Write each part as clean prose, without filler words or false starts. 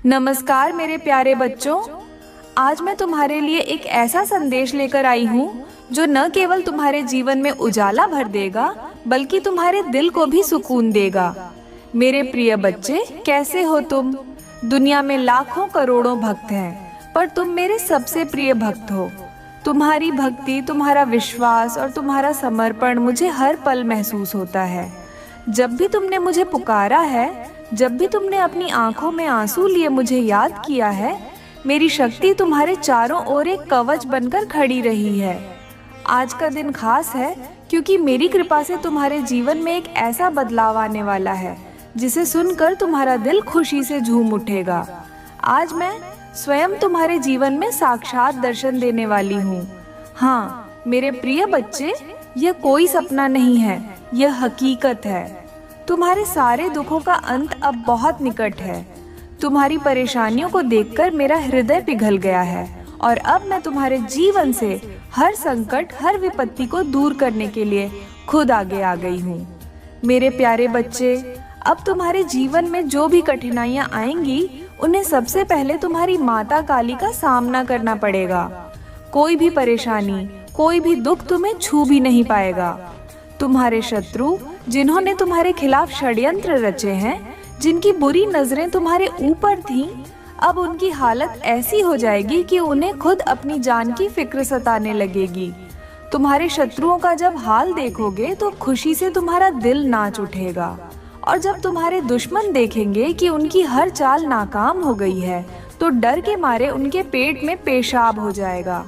नमस्कार मेरे प्यारे बच्चों। आज मैं तुम्हारे लिए एक ऐसा संदेश लेकर आई हूँ जो न केवल तुम्हारे जीवन में उजाला भर देगा बल्कि तुम्हारे दिल को भी सुकून देगा। मेरे प्रिय बच्चे, कैसे हो तुम? दुनिया में लाखों करोड़ों भक्त हैं, पर तुम मेरे सबसे प्रिय भक्त हो। तुम्हारी भक्ति, तुम्हारा विश्वास और तुम्हारा समर्पण मुझे हर पल महसूस होता है। जब भी तुमने मुझे पुकारा है, जब भी तुमने अपनी आंखों में आंसू लिए मुझे याद किया है, मेरी शक्ति तुम्हारे चारों ओर एक कवच बनकर खड़ी रही है। आज का दिन खास है क्योंकि मेरी कृपा से तुम्हारे जीवन में एक ऐसा बदलाव आने वाला है जिसे सुनकर तुम्हारा दिल खुशी से झूम उठेगा। आज मैं स्वयं तुम्हारे जीवन में साक्षात दर्शन देने वाली हूँ। हाँ मेरे प्रिय बच्चे, यह कोई सपना नहीं है, यह हकीकत है। तुम्हारे सारे दुखों का अंत अब बहुत निकट है। तुम्हारी परेशानियों को देखकर मेरा हृदय पिघल गया है और अब मैं तुम्हारे जीवन से हर संकट, हर विपत्ति को दूर करने के लिए खुद आगे आ गई हूँ। मेरे प्यारे बच्चे, अब तुम्हारे जीवन में जो भी कठिनाइयाँ आएंगी, उन्हें सबसे पहले तुम्हारी माता काली का सामना करना पड़ेगा। कोई भी परेशानी, कोई भी दुख तुम्हें छू भी नहीं पाएगा। तुम्हारे शत्रु, जिन्होंने तुम्हारे खिलाफ षड्यंत्र रचे हैं, जिनकी बुरी नजरें तुम्हारे ऊपर थीं, अब उनकी हालत ऐसी हो जाएगी कि उन्हें खुद अपनी जान की फिक्र सताने लगेगी। तुम्हारे शत्रुओं का जब हाल देखोगे तो खुशी से तुम्हारा दिल नाच उठेगा, और जब तुम्हारे दुश्मन देखेंगे कि उनकी हर चाल नाकाम हो गई है, तो डर के मारे उनके पेट में पेशाब हो जाएगा।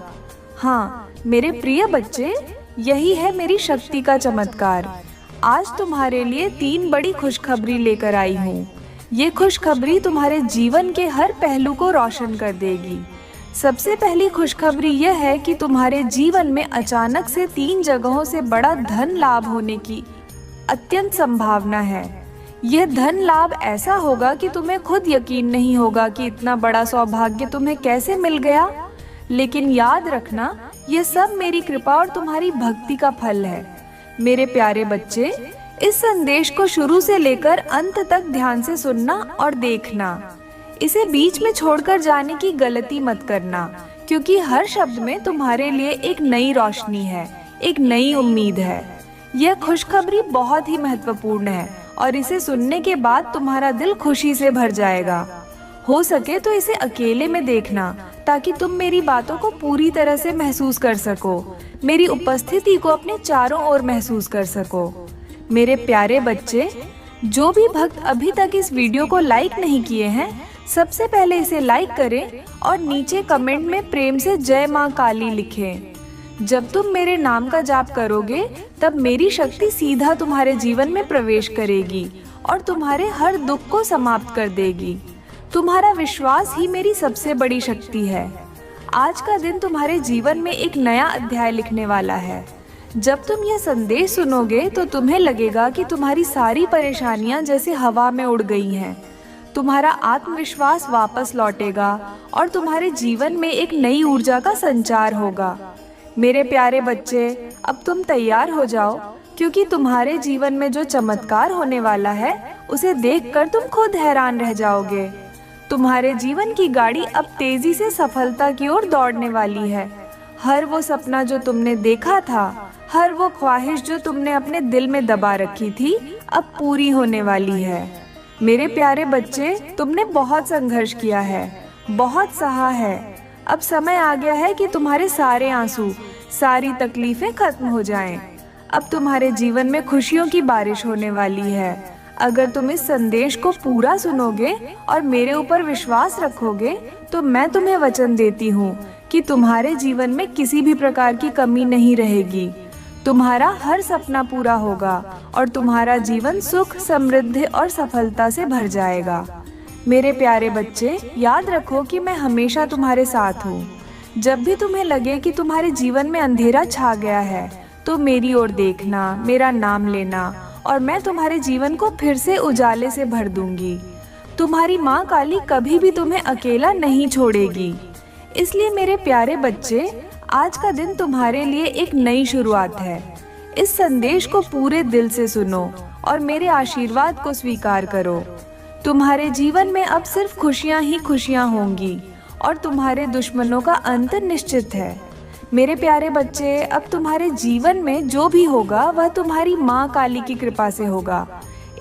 हाँ मेरे प्रिय बच्चे, यही है मेरी शक्ति का चमत्कार। आज तुम्हारे लिए 3 बड़ी खुशखबरी लेकर आई हूँ। ये खुशखबरी तुम्हारे जीवन के हर पहलू को रोशन कर देगी। सबसे पहली खुशखबरी यह है कि तुम्हारे जीवन में अचानक से 3 जगहों से बड़ा धन लाभ होने की अत्यंत संभावना है। यह धन लाभ ऐसा होगा कि तुम्हें खुद यकीन नहीं होगा कि इतना बड़ा सौभाग्य तुम्हें कैसे मिल गया। लेकिन याद रखना, यह सब मेरी कृपा और तुम्हारी भक्ति का फल है। मेरे प्यारे बच्चे, इस संदेश को शुरू से लेकर अंत तक ध्यान से सुनना और देखना। इसे बीच में छोड़कर जाने की गलती मत करना, क्योंकि हर शब्द में तुम्हारे लिए एक नई रोशनी है, एक नई उम्मीद है। यह खुशखबरी बहुत ही महत्वपूर्ण है और इसे सुनने के बाद तुम्हारा दिल खुशी से भर जाएगा। हो सके तो इसे अकेले में देखना, ताकि तुम मेरी बातों को पूरी तरह से महसूस कर सको, मेरी उपस्थिति को अपने चारों ओर महसूस कर सको। मेरे प्यारे बच्चे, जो भी भक्त अभी तक इस वीडियो को लाइक नहीं किए हैं, सबसे पहले इसे लाइक करें और नीचे कमेंट में प्रेम से जय माँ काली लिखें। जब तुम मेरे नाम का जाप करोगे, तब मेरी शक्ति सीधा तुम्हारे जीवन में प्रवेश करेगी और तुम्हारे हर दुख को समाप्त कर देगी। तुम्हारा विश्वास ही मेरी सबसे बड़ी शक्ति है। आज का दिन तुम्हारे जीवन में एक नया अध्याय लिखने वाला है। जब तुम यह संदेश सुनोगे तो तुम्हें लगेगा कि तुम्हारी सारी परेशानियां जैसे हवा में उड़ गई हैं। तुम्हारा आत्मविश्वास वापस लौटेगा और तुम्हारे जीवन में एक नई ऊर्जा का संचार होगा। मेरे प्यारे बच्चे, अब तुम तैयार हो जाओ, क्योंकि तुम्हारे जीवन में जो चमत्कार होने वाला है, उसे देखकर तुम खुद हैरान रह जाओगे। तुम्हारे जीवन की गाड़ी अब तेजी से सफलता की ओर दौड़ने वाली है। हर वो सपना जो तुमने देखा था, हर वो ख्वाहिश जो तुमने अपने दिल में दबा रखी थी, अब पूरी होने वाली है। मेरे प्यारे बच्चे, तुमने बहुत संघर्ष किया है, बहुत सहा है। अब समय आ गया है कि तुम्हारे सारे आंसू, सारी तकलीफें खत्म हो जाएं। अब तुम्हारे जीवन में खुशियों की बारिश होने वाली है। अगर तुम इस संदेश को पूरा सुनोगे और मेरे ऊपर विश्वास रखोगे, तो मैं तुम्हें वचन देती हूँ कि तुम्हारे जीवन में किसी भी प्रकार की कमी नहीं रहेगी। तुम्हारा हर सपना पूरा होगा और तुम्हारा जीवन सुख, समृद्धि और सफलता से भर जाएगा। मेरे प्यारे बच्चे, याद रखो कि मैं हमेशा तुम्हारे साथ हूँ। जब भी तुम्हें लगे कि तुम्हारे जीवन में अंधेरा छा गया है, तो मेरी ओर देखना, मेरा नाम लेना, और मैं तुम्हारे जीवन को फिर से उजाले से भर दूंगी। तुम्हारी माँ काली कभी भी तुम्हें अकेला नहीं छोड़ेगी। इसलिए मेरे प्यारे बच्चे, आज का दिन तुम्हारे लिए एक नई शुरुआत है। इस संदेश को पूरे दिल से सुनो और मेरे आशीर्वाद को स्वीकार करो। तुम्हारे जीवन में अब सिर्फ खुशियां ही खुशियां होंगी और तुम्हारे दुश्मनों का अंत निश्चित है। मेरे प्यारे बच्चे, अब तुम्हारे जीवन में जो भी होगा वह तुम्हारी माँ काली की कृपा से होगा।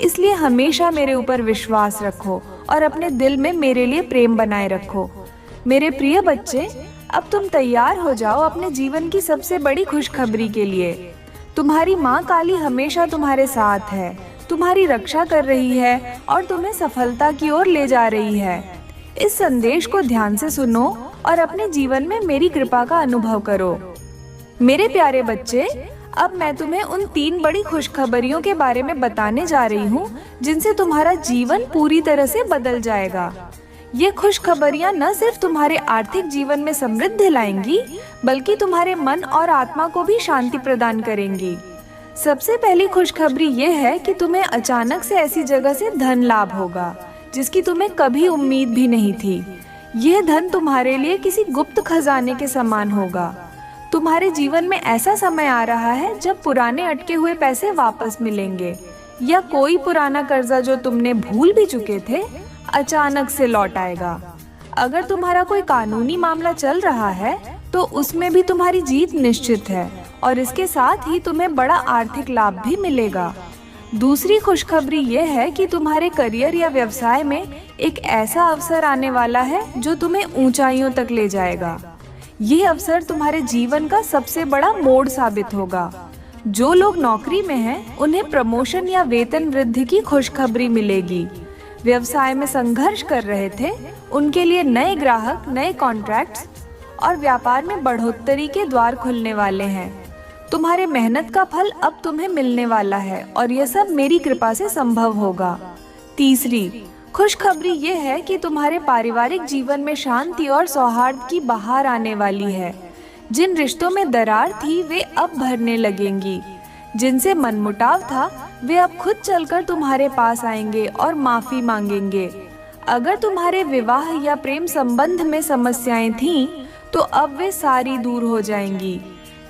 इसलिए हमेशा मेरे ऊपर विश्वास रखो और अपने दिल में मेरे लिए प्रेम बनाए रखो। मेरे प्रिय बच्चे, अब तुम तैयार हो जाओ अपने जीवन की सबसे बड़ी खुशखबरी के लिए। तुम्हारी माँ काली हमेशा तुम्हारे साथ है, तुम्हारी रक्षा कर रही है और तुम्हें सफलता की ओर ले जा रही है। इस संदेश को ध्यान से सुनो और अपने जीवन में मेरी कृपा का अनुभव करो। मेरे प्यारे बच्चे, अब मैं तुम्हें उन 3 बड़ी खुशखबरियों के बारे में बताने जा रही हूँ जिनसे तुम्हारा जीवन पूरी तरह से बदल जाएगा। ये खुशखबरियाँ न सिर्फ तुम्हारे आर्थिक जीवन में समृद्धि लाएंगी, बल्कि तुम्हारे मन और आत्मा को भी शांति प्रदान करेंगी। सबसे पहली खुशखबरी ये है कि तुम्हें अचानक से ऐसी जगह से धन लाभ होगा जिसकी तुम्हें कभी उम्मीद भी नहीं थी। यह धन तुम्हारे लिए किसी गुप्त खजाने के समान होगा। तुम्हारे जीवन में ऐसा समय आ रहा है जब पुराने अटके हुए पैसे वापस मिलेंगे या कोई पुराना कर्जा जो तुमने भूल भी चुके थे अचानक से लौट आएगा। अगर तुम्हारा कोई कानूनी मामला चल रहा है तो उसमें भी तुम्हारी जीत निश्चित है और इसके साथ ही तुम्हें बड़ा आर्थिक लाभ भी मिलेगा। दूसरी खुशखबरी यह है कि तुम्हारे करियर या व्यवसाय में एक ऐसा अवसर आने वाला है जो तुम्हें ऊंचाइयों तक ले जाएगा। यह अवसर तुम्हारे जीवन का सबसे बड़ा मोड़ साबित होगा। जो लोग नौकरी में हैं, उन्हें प्रमोशन या वेतन वृद्धि की खुशखबरी मिलेगी। व्यवसाय में संघर्ष कर रहे थे, उनके लिए नए ग्राहक, नए कॉन्ट्रैक्ट्स और व्यापार में बढ़ोतरी के द्वार खुलने वाले हैं। तुम्हारे मेहनत का फल अब तुम्हें मिलने वाला है और यह सब मेरी कृपा से संभव होगा। तीसरी खुशखबरी ये है कि तुम्हारे पारिवारिक जीवन में शांति और सौहार्द की बहार आने वाली है। जिन रिश्तों में दरार थी वे अब भरने लगेंगी। जिनसे मनमुटाव था वे अब खुद चलकर तुम्हारे पास आएंगे और माफी मांगेंगे। अगर तुम्हारे विवाह या प्रेम संबंध में समस्याएं थीं, तो अब वे सारी दूर हो जाएंगी।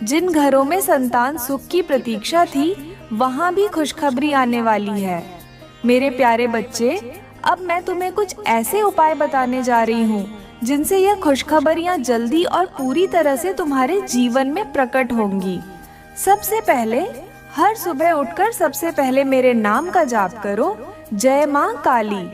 जिन घरों में संतान सुख की प्रतीक्षा थी, वहां भी खुशखबरी आने वाली है। मेरे प्यारे बच्चे, अब मैं तुम्हें कुछ ऐसे उपाय बताने जा रही हूँ जिनसे यह खुशखबरियाँ जल्दी और पूरी तरह से तुम्हारे जीवन में प्रकट होंगी। सबसे पहले, हर सुबह उठकर सबसे पहले मेरे नाम का जाप करो, जय माँ काली।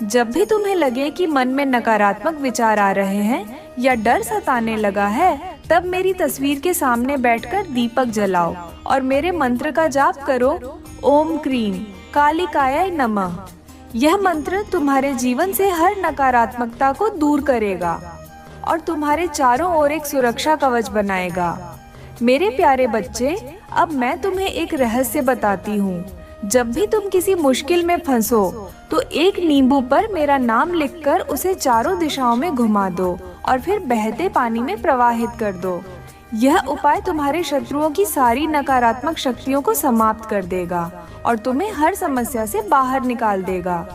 जब भी तुम्हें लगे कि मन में नकारात्मक विचार आ रहे हैं या डर सताने लगा है, तब मेरी तस्वीर के सामने बैठकर दीपक जलाओ और मेरे मंत्र का जाप करो, ओम क्रीम कालिकाय नमः। यह मंत्र तुम्हारे जीवन से हर नकारात्मकता को दूर करेगा और तुम्हारे चारों ओर एक सुरक्षा कवच बनाएगा। मेरे प्यारे बच्चे, अब मैं तुम्हें एक रहस्य बताती हूँ। जब भी तुम किसी मुश्किल में फंसो तो एक नींबू पर मेरा नाम लिखकर उसे चारों दिशाओं में घुमा दो और फिर बहते पानी में प्रवाहित कर दो। यह उपाय तुम्हारे शत्रुओं की सारी नकारात्मक शक्तियों को समाप्त कर देगा और तुम्हें हर समस्या से बाहर निकाल देगा।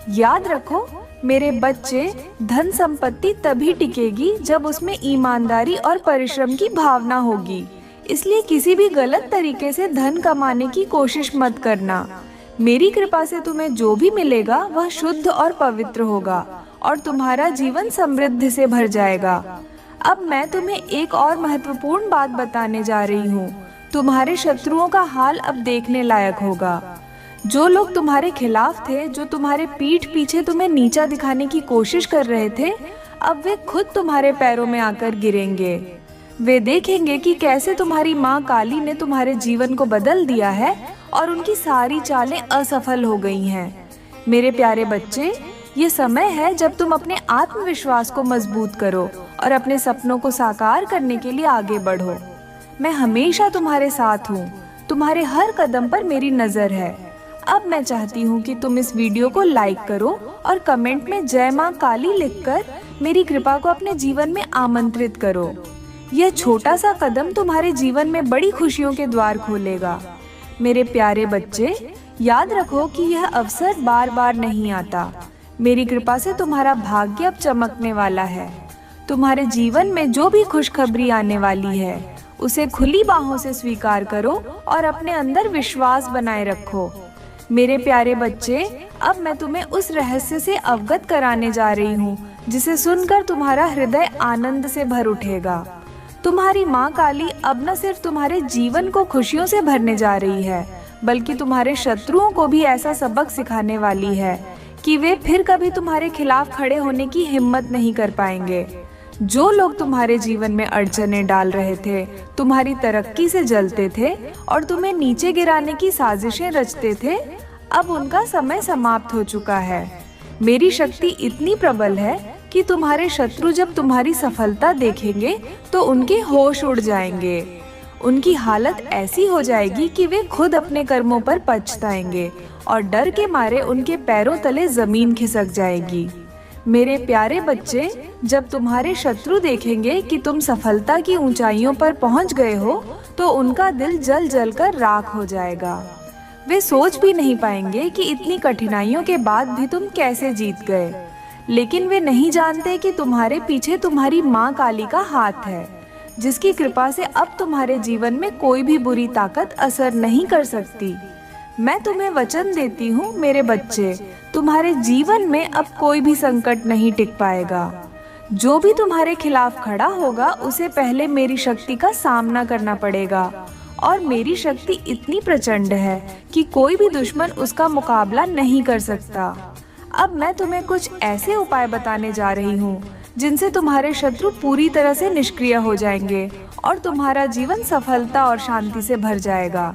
याद रखो मेरे बच्चे, धन संपत्ति तभी टिकेगी जब उसमें ईमानदारी और परिश्रम की भावना होगी। इसलिए किसी भी गलत तरीके से धन कमाने की कोशिश मत करना। मेरी कृपा से तुम्हें जो भी मिलेगा वह शुद्ध और पवित्र होगा और तुम्हारा जीवन समृद्धि से भर जाएगा। अब मैं तुम्हें एक और महत्वपूर्ण बात बताने जा रही हूँ। तुम्हारे शत्रुओं का हाल अब देखने लायक होगा। जो लोग तुम्हारे खिलाफ थे, जो तुम्हारे पीठ पीछे तुम्हें नीचा दिखाने की कोशिश कर रहे थे, अब वे खुद तुम्हारे पैरों में आकर गिरेंगे। वे देखेंगे कि कैसे तुम्हारी माँ काली ने तुम्हारे जीवन को बदल दिया है और उनकी सारी चालें असफल हो गई हैं। मेरे प्यारे बच्चे, ये समय है जब तुम अपने आत्मविश्वास को मजबूत करो और अपने सपनों को साकार करने के लिए आगे बढ़ो। मैं हमेशा तुम्हारे साथ हूँ। तुम्हारे हर कदम पर मेरी नजर है। अब मैं चाहती हूँ कि तुम इस वीडियो को लाइक करो और कमेंट में जय माँ काली लिखकर मेरी कृपा को अपने जीवन में आमंत्रित करो। यह छोटा सा कदम तुम्हारे जीवन में बड़ी खुशियों के द्वार खोलेगा। मेरे प्यारे बच्चे, याद रखो कि यह अवसर बार बार नहीं आता। मेरी कृपा से तुम्हारा भाग्य अब चमकने वाला है। तुम्हारे जीवन में जो भी खुशखबरी आने वाली है, उसे खुली बाहों से स्वीकार करो और अपने अंदर विश्वास बनाए रखो। मेरे प्यारे बच्चे, अब मैं तुम्हें उस रहस्य से अवगत कराने जा रही हूँ जिसे सुनकर तुम्हारा हृदय आनंद से भर उठेगा। तुम्हारी माँ काली अब न सिर्फ तुम्हारे जीवन को खुशियों से भरने जा रही है, बल्कि तुम्हारे शत्रुओं को भी ऐसा सबक सिखाने वाली है कि वे फिर कभी तुम्हारे खिलाफ खड़े होने की हिम्मत नहीं कर पाएंगे। जो लोग तुम्हारे जीवन में अड़चनें डाल रहे थे, तुम्हारी तरक्की से जलते थे और तुम्हें नीचे गिराने की साजिशें रचते थे, अब उनका समय समाप्त हो चुका है। मेरी शक्ति इतनी प्रबल है कि तुम्हारे शत्रु जब तुम्हारी सफलता देखेंगे तो उनके होश उड़ जाएंगे। उनकी हालत ऐसी हो जाएगी कि वे खुद अपने कर्मों पर पछताएंगे और डर के मारे उनके पैरों तले जमीन खिसक जाएगी। मेरे प्यारे बच्चे, जब तुम्हारे शत्रु देखेंगे कि तुम सफलता की ऊंचाइयों पर पहुंच गए हो, तो उनका दिल जल जल कर राख हो जाएगा। वे सोच भी नहीं पाएंगे कि इतनी कठिनाइयों के बाद भी तुम कैसे जीत गए। लेकिन वे नहीं जानते कि तुम्हारे पीछे तुम्हारी माँ काली का हाथ है, जिसकी कृपा से अब तुम्हारे जीवन में कोई भी बुरी ताकत असर नहीं कर सकती। मैं तुम्हें वचन देती हूँ मेरे बच्चे, तुम्हारे जीवन में अब कोई भी संकट नहीं टिक पाएगा। जो भी तुम्हारे खिलाफ खड़ा होगा उसे पहले मेरी शक्ति का सामना करना पड़ेगा, और मेरी शक्ति इतनी प्रचंड है कि कोई भी दुश्मन उसका मुकाबला नहीं कर सकता। अब मैं तुम्हें कुछ ऐसे उपाय बताने जा रही हूँ जिनसे तुम्हारे शत्रु पूरी तरह से निष्क्रिय हो जाएंगे और तुम्हारा जीवन सफलता और शांति से भर जाएगा।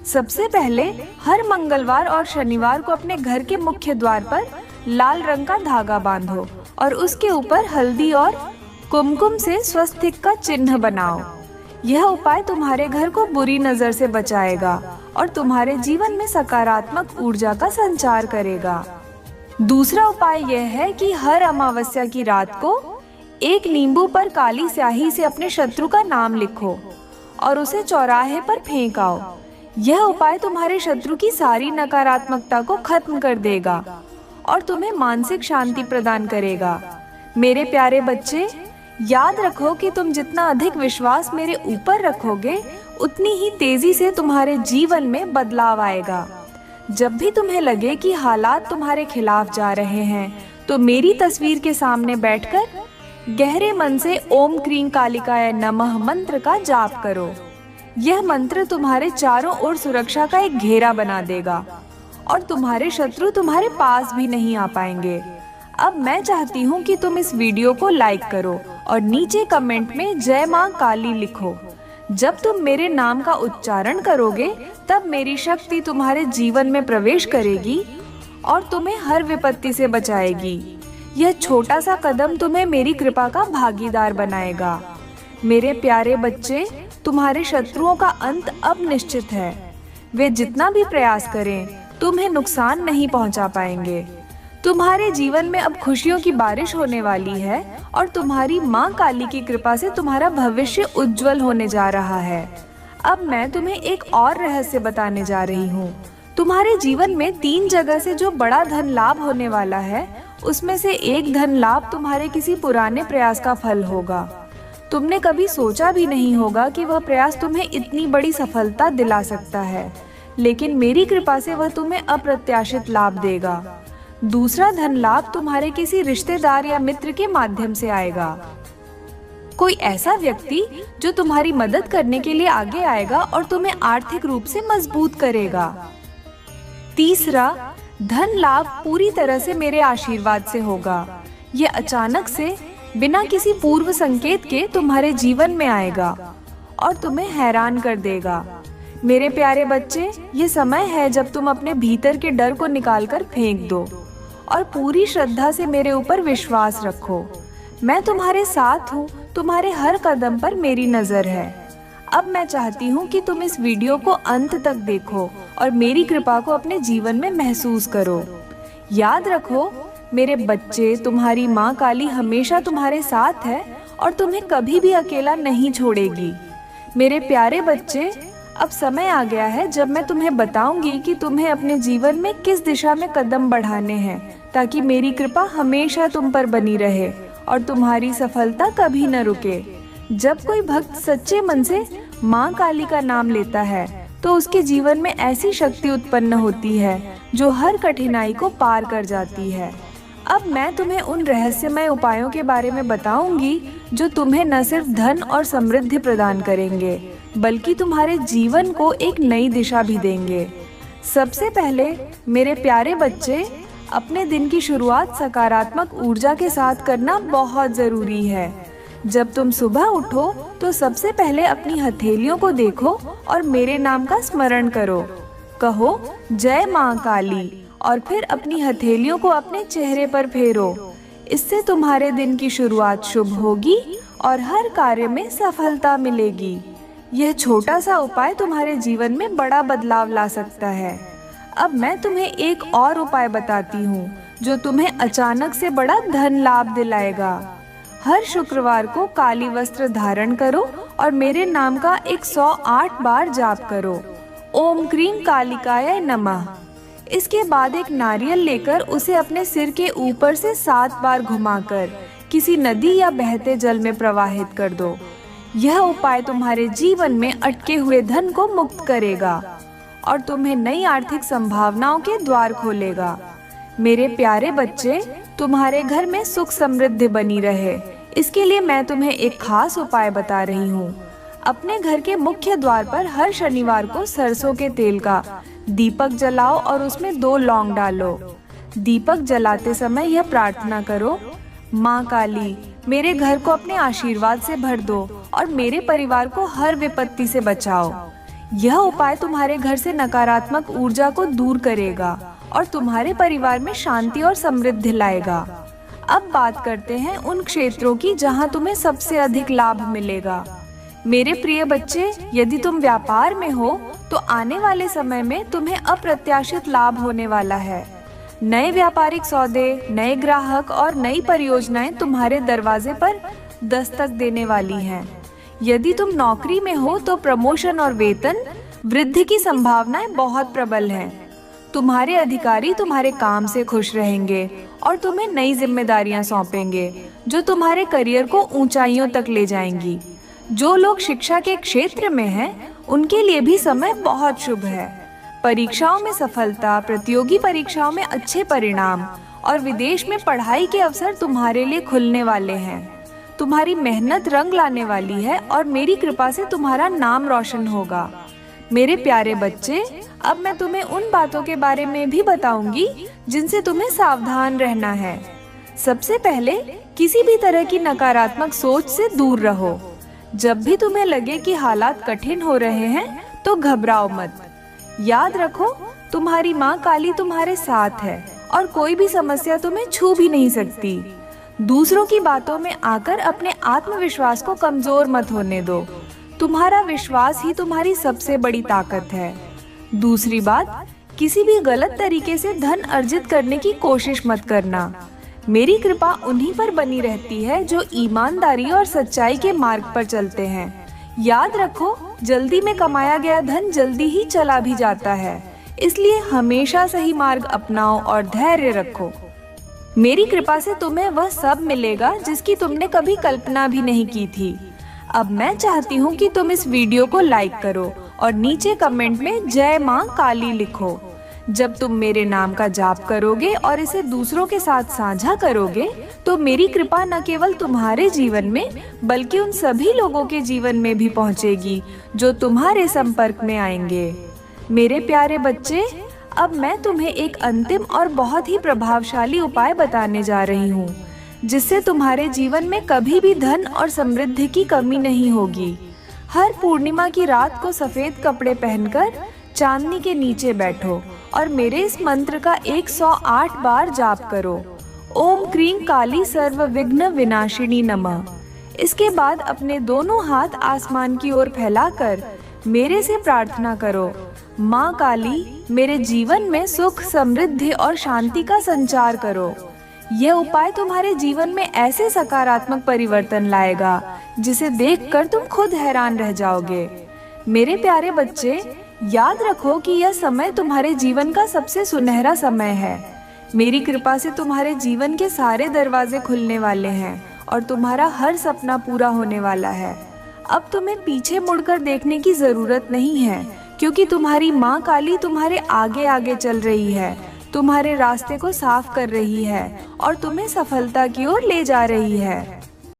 सबसे पहले हर मंगलवार और शनिवार को अपने घर के मुख्य द्वार पर लाल रंग का धागा बांधो और उसके ऊपर हल्दी और कुमकुम से स्वस्तिक का चिन्ह बनाओ। यह उपाय तुम्हारे घर को बुरी नजर से बचाएगा और तुम्हारे जीवन में सकारात्मक ऊर्जा का संचार करेगा। दूसरा उपाय यह है कि हर अमावस्या की रात को एक नींबू पर काली स्याही से अपने शत्रु का नाम लिखो और उसे चौराहे पर फेंक आओ। यह उपाय तुम्हारे शत्रु की सारी नकारात्मकता को खत्म कर देगा और तुम्हें मानसिक शांति प्रदान करेगा। मेरे प्यारे बच्चे, याद रखो कि तुम जितना अधिक विश्वास मेरे ऊपर रखोगे, उतनी ही तेजी से तुम्हारे जीवन में बदलाव आएगा। जब भी तुम्हें लगे कि हालात तुम्हारे खिलाफ जा रहे हैं, तो मेरी तस्वीर के सामने बैठकर गहरे मन से ओम क्रीं कालिकाय नमः मंत्र का जाप करो। यह मंत्र तुम्हारे चारों ओर सुरक्षा का एक घेरा बना देगा और तुम्हारे शत्रु तुम्हारे पास भी नहीं आ पाएंगे। अब मैं चाहती हूँ कि तुम इस वीडियो को लाइक करो और नीचे कमेंट में जय माँ काली लिखो। जब तुम मेरे नाम का उच्चारण करोगे, तब मेरी शक्ति तुम्हारे जीवन में प्रवेश करेगी और तुम्हें हर विपत्ति से बचाएगी। यह छोटा सा कदम तुम्हें मेरी कृपा का भागीदार बनाएगा। मेरे प्यारे बच्चे, तुम्हारे शत्रुओं का अंत अब निश्चित है। वे जितना भी प्रयास करें, तुम्हें नुकसान नहीं पहुंचा पाएंगे। तुम्हारे जीवन में अब खुशियों की बारिश होने वाली है और तुम्हारी माँ काली की कृपा से तुम्हारा भविष्य उज्जवल होने जा रहा है। अब मैं तुम्हें एक और रहस्य बताने जा रही हूँ। तुम्हारे जीवन में 3 जगह से जो बड़ा धन लाभ होने वाला है, उसमें से एक धन लाभ तुम्हारे किसी पुराने प्रयास का फल होगा। तुमने कभी सोचा भी नहीं होगा कि वह प्रयास तुम्हें इतनी बड़ी सफलता दिला सकता है, लेकिन मेरी कृपा से वह तुम्हें अप्रत्याशित लाभ देगा। दूसरा धन लाभ तुम्हारे किसी रिश्तेदार या मित्र के माध्यम से आएगा। कोई ऐसा व्यक्ति जो तुम्हारी मदद करने के लिए आगे आएगा और तुम्हें आर्थिक रूप से मजबूत करेगा। तीसरा धन लाभ पूरी तरह से मेरे आशीर्वाद से होगा। यह अचानक से बिना किसी पूर्व संकेत के तुम्हारे जीवन में आएगा और तुम्हें हैरान कर देगा। मेरे प्यारे बच्चे, ये समय है जब तुम अपने भीतर के डर को निकालकर फेंक दो और पूरी श्रद्धा से मेरे ऊपर विश्वास रखो। मैं तुम्हारे साथ हूँ, तुम्हारे हर कदम पर मेरी नजर है। अब मैं चाहती हूँ कि तुम इस वीडियो को अंत तक देखो और मेरी कृपा को अपने जीवन में महसूस करो। याद रखो मेरे बच्चे, तुम्हारी माँ काली हमेशा तुम्हारे साथ है और तुम्हें कभी भी अकेला नहीं छोड़ेगी। मेरे प्यारे बच्चे, अब समय आ गया है जब मैं तुम्हें बताऊंगी कि तुम्हें अपने जीवन में किस दिशा में कदम बढ़ाने हैं, ताकि मेरी कृपा हमेशा तुम पर बनी रहे और तुम्हारी सफलता कभी न रुके। जब कोई भक्त सच्चे मन से माँ काली का नाम लेता है, तो उसके जीवन में ऐसी शक्ति उत्पन्न होती है जो हर कठिनाई को पार कर जाती है। अब मैं तुम्हें उन रहस्यमय उपायों के बारे में बताऊंगी जो तुम्हें न सिर्फ धन और समृद्धि प्रदान करेंगे बल्कि तुम्हारे जीवन को एक नई दिशा भी देंगे। सबसे पहले मेरे प्यारे बच्चे, अपने दिन की शुरुआत सकारात्मक ऊर्जा के साथ करना बहुत ज़रूरी है। जब तुम सुबह उठो तो सबसे पहले अपनी हथेलियों को देखो और मेरे नाम का स्मरण करो। कहो जय माँ काली और फिर अपनी हथेलियों को अपने चेहरे पर फेरो। इससे तुम्हारे दिन की शुरुआत शुभ होगी और हर कार्य में सफलता मिलेगी। यह छोटा सा उपाय तुम्हारे जीवन में बड़ा बदलाव ला सकता है। अब मैं तुम्हें एक और उपाय बताती हूँ जो तुम्हें अचानक से बड़ा धन लाभ दिलाएगा। हर शुक्रवार को काली वस्त्र धारण करो और मेरे नाम का 108 बार जाप करो। ओम क्रीं कालिकाय नमः। इसके बाद एक नारियल लेकर उसे अपने सिर के ऊपर से 7 बार घुमाकर किसी नदी या बहते जल में प्रवाहित कर दो। यह उपाय तुम्हारे जीवन में अटके हुए धन को मुक्त करेगा और तुम्हें नई आर्थिक संभावनाओं के द्वार खोलेगा। मेरे प्यारे बच्चे, तुम्हारे घर में सुख समृद्धि बनी रहे, इसके लिए मैं तुम्हें एक खास उपाय बता रही हूँ। अपने घर के मुख्य द्वार पर हर शनिवार को सरसों के तेल का दीपक जलाओ और उसमें 2 लौंग डालो। दीपक जलाते समय यह प्रार्थना करो, माँ काली, मेरे घर को अपने आशीर्वाद से भर दो और मेरे परिवार को हर विपत्ति से बचाओ। यह उपाय तुम्हारे घर से नकारात्मक ऊर्जा को दूर करेगा और तुम्हारे परिवार में शांति और समृद्धि लाएगा। अब बात करते हैं उन क्षेत्रों की जहां तुम्हें सबसे अधिक लाभ मिलेगा। मेरे प्रिय बच्चे, यदि तुम व्यापार में हो तो आने वाले समय में तुम्हें अप्रत्याशित लाभ होने वाला है। नए व्यापारिक सौदे, नए ग्राहक और नई परियोजनाएं तुम्हारे दरवाजे पर दस्तक देने वाली हैं। यदि तुम नौकरी में हो तो प्रमोशन और वेतन वृद्धि की संभावनाएं बहुत प्रबल हैं। तुम्हारे अधिकारी तुम्हारे काम से खुश रहेंगे और तुम्हें नई जिम्मेदारियां सौंपेंगे जो तुम्हारे करियर को ऊंचाइयों तक ले जाएंगी। जो लोग शिक्षा के क्षेत्र में हैं, उनके लिए भी समय बहुत शुभ है। परीक्षाओं में सफलता, प्रतियोगी परीक्षाओं में अच्छे परिणाम और विदेश में पढ़ाई के अवसर तुम्हारे लिए खुलने वाले हैं। तुम्हारी मेहनत रंग लाने वाली है और मेरी कृपा से तुम्हारा नाम रोशन होगा। मेरे प्यारे बच्चे, अब मैं तुम्हें उन बातों के बारे में भी बताऊंगी जिनसे तुम्हें सावधान रहना है। सबसे पहले, किसी भी तरह की नकारात्मक सोच से दूर रहो। जब भी तुम्हें लगे कि हालात कठिन हो रहे हैं तो घबराओ मत। याद रखो, तुम्हारी माँ काली तुम्हारे साथ है और कोई भी समस्या तुम्हें छू भी नहीं सकती। दूसरों की बातों में आकर अपने आत्मविश्वास को कमजोर मत होने दो। तुम्हारा विश्वास ही तुम्हारी सबसे बड़ी ताकत है। दूसरी बात, किसी भी गलत तरीके से धन अर्जित करने की कोशिश मत करना। मेरी कृपा उन्हीं पर बनी रहती है जो ईमानदारी और सच्चाई के मार्ग पर चलते हैं। याद रखो, जल्दी में कमाया गया धन जल्दी ही चला भी जाता है, इसलिए हमेशा सही मार्ग अपनाओ और धैर्य रखो। मेरी कृपा से तुम्हें वह सब मिलेगा जिसकी तुमने कभी कल्पना भी नहीं की थी। अब मैं चाहती हूँ कि तुम इस वीडियो को लाइक करो और नीचे कमेंट में जय माँ काली लिखो। जब तुम मेरे नाम का जाप करोगे और इसे दूसरों के साथ साझा करोगे तो मेरी कृपा न केवल तुम्हारे जीवन में बल्कि उन सभी लोगों के जीवन में भी पहुँचेगी जो तुम्हारे संपर्क में आएंगे। मेरे प्यारे बच्चे, अब मैं तुम्हें एक अंतिम और बहुत ही प्रभावशाली उपाय बताने जा रही हूँ जिससे तुम्हारे जीवन में कभी भी धन और समृद्धि की कमी नहीं होगी। हर पूर्णिमा की रात को सफेद कपड़े पहनकर चांदनी के नीचे बैठो और मेरे इस मंत्र का 108 बार जाप करो। ओम क्रीं काली सर्व विघ्न विनाशिनी नमः। इसके बाद अपने दोनों हाथ आसमान की ओर फैलाकर मेरे से प्रार्थना करो, माँ काली, मेरे जीवन में सुख, समृद्धि और शांति का संचार करो। यह उपाय तुम्हारे जीवन में ऐसे सकारात्मक परिवर्तन लाएगा जिसे देखकर तुम खुद हैरान रह जाओगे। मेरे प्यारे बच्चे, याद रखो कि यह समय तुम्हारे जीवन का सबसे सुनहरा समय है। मेरी कृपा से तुम्हारे जीवन के सारे दरवाजे खुलने वाले हैं और तुम्हारा हर सपना पूरा होने वाला है। अब तुम्हें पीछे मुड़कर देखने की जरूरत नहीं है क्योंकि तुम्हारी माँ काली तुम्हारे आगे आगे चल रही है, तुम्हारे रास्ते को साफ कर रही है और तुम्हें सफलता की ओर ले जा रही है।